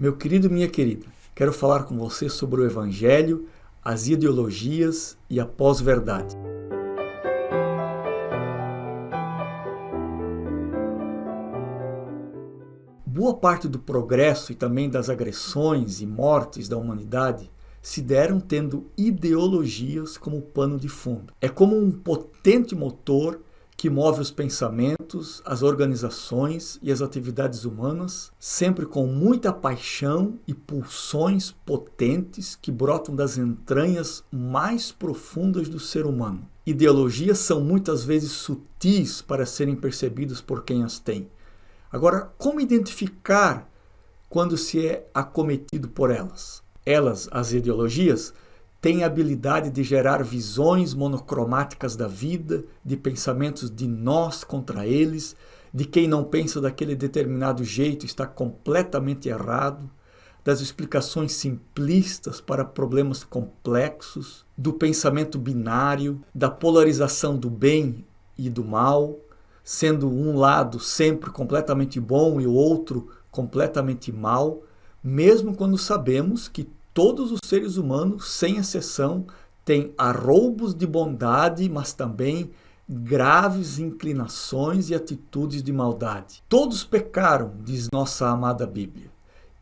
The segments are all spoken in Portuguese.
Meu querido e minha querida, quero falar com você sobre o Evangelho, as ideologias e a pós-verdade. Boa parte do progresso e também das agressões e mortes da humanidade se deram tendo ideologias como pano de fundo. É como um potente motor que move os pensamentos, as organizações e as atividades humanas, sempre com muita paixão e pulsões potentes que brotam das entranhas mais profundas do ser humano. Ideologias são muitas vezes sutis para serem percebidas por quem as tem. Agora, como identificar quando se é acometido por elas? Elas, as ideologias, têm a habilidade de gerar visões monocromáticas da vida, de pensamentos de nós contra eles, de quem não pensa daquele determinado jeito está completamente errado, das explicações simplistas para problemas complexos, do pensamento binário, da polarização do bem e do mal, sendo um lado sempre completamente bom e o outro completamente mal, mesmo quando sabemos que todos os seres humanos, sem exceção, têm arroubos de bondade, mas também graves inclinações e atitudes de maldade. Todos pecaram, diz nossa amada Bíblia.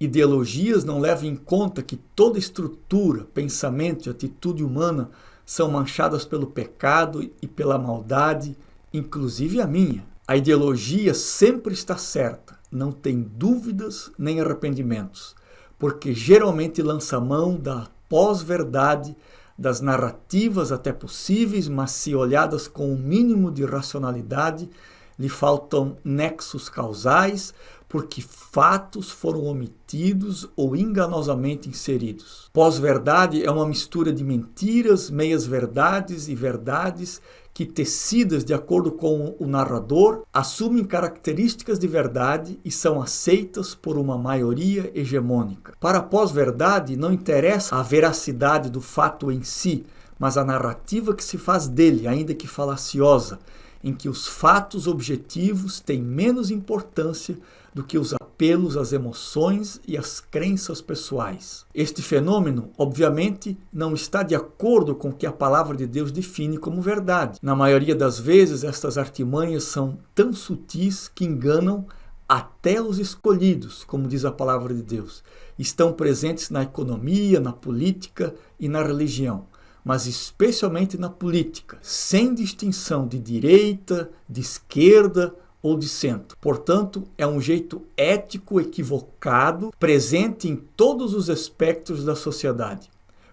Ideologias não levam em conta que toda estrutura, pensamento e atitude humana são manchadas pelo pecado e pela maldade, inclusive a minha. A ideologia sempre está certa, não tem dúvidas nem arrependimentos, porque geralmente lança mão da pós-verdade, das narrativas até possíveis, mas se olhadas com um mínimo de racionalidade, lhe faltam nexos causais, porque fatos foram omitidos ou enganosamente inseridos. Pós-verdade é uma mistura de mentiras, meias-verdades e verdades que, tecidas de acordo com o narrador, assumem características de verdade e são aceitas por uma maioria hegemônica. Para a pós-verdade, não interessa a veracidade do fato em si, mas a narrativa que se faz dele, ainda que falaciosa, em que os fatos objetivos têm menos importância do que os apelos às emoções e às crenças pessoais. Este fenômeno, obviamente, não está de acordo com o que a palavra de Deus define como verdade. Na maioria das vezes, estas artimanhas são tão sutis que enganam até os escolhidos, como diz a palavra de Deus. Estão presentes na economia, na política e na religião, mas especialmente na política, sem distinção de direita, de esquerda ou de centro. Portanto, é um jeito ético equivocado, presente em todos os espectros da sociedade.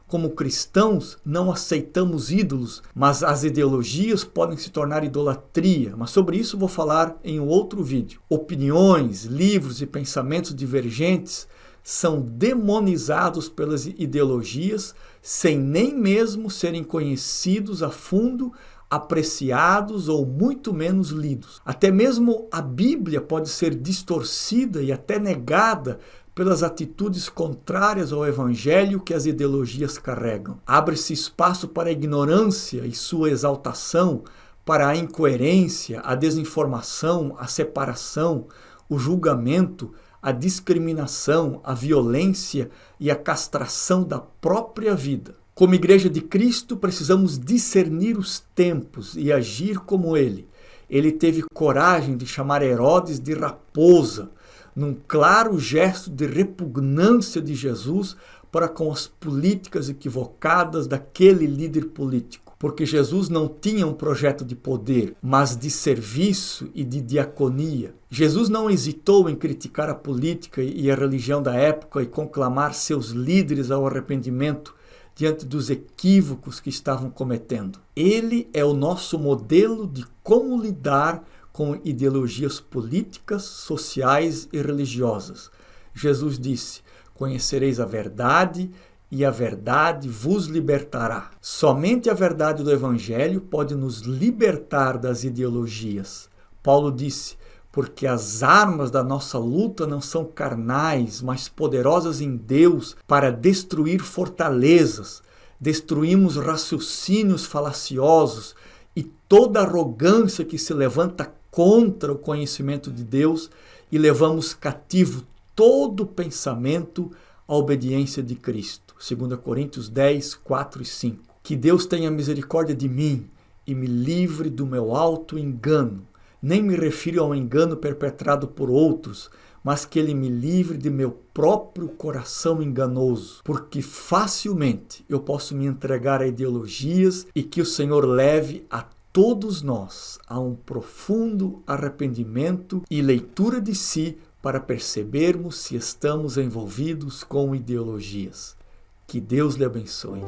Como cristãos, não aceitamos ídolos, mas as ideologias podem se tornar idolatria. Mas sobre isso vou falar em um outro vídeo. Opiniões, livros e pensamentos divergentes são demonizados pelas ideologias sem nem mesmo serem conhecidos a fundo, apreciados ou muito menos lidos. Até mesmo a Bíblia pode ser distorcida e até negada pelas atitudes contrárias ao Evangelho que as ideologias carregam. Abre-se espaço para a ignorância e sua exaltação, para a incoerência, a desinformação, a separação, o julgamento, a discriminação, a violência e a castração da própria vida. Como Igreja de Cristo, precisamos discernir os tempos e agir como ele. Ele teve coragem de chamar Herodes de raposa, num claro gesto de repugnância de Jesus para com as políticas equivocadas daquele líder político. Porque Jesus não tinha um projeto de poder, mas de serviço e de diaconia. Jesus não hesitou em criticar a política e a religião da época e conclamar seus líderes ao arrependimento diante dos equívocos que estavam cometendo. Ele é o nosso modelo de como lidar com ideologias políticas, sociais e religiosas. Jesus disse: "Conhecereis a verdade e a verdade vos libertará." Somente a verdade do Evangelho pode nos libertar das ideologias. Paulo disse: "Porque as armas da nossa luta não são carnais, mas poderosas em Deus para destruir fortalezas. Destruímos raciocínios falaciosos e toda arrogância que se levanta contra o conhecimento de Deus e levamos cativo todo pensamento à obediência de Cristo. 2 Coríntios 10, 4 e 5. Que Deus tenha misericórdia de mim e me livre do meu alto engano. Nem me refiro ao engano perpetrado por outros, mas que Ele me livre de meu próprio coração enganoso, porque facilmente eu posso me entregar a ideologias, e que o Senhor leve a todos nós a um profundo arrependimento e leitura de si para percebermos se estamos envolvidos com ideologias. Que Deus lhe abençoe.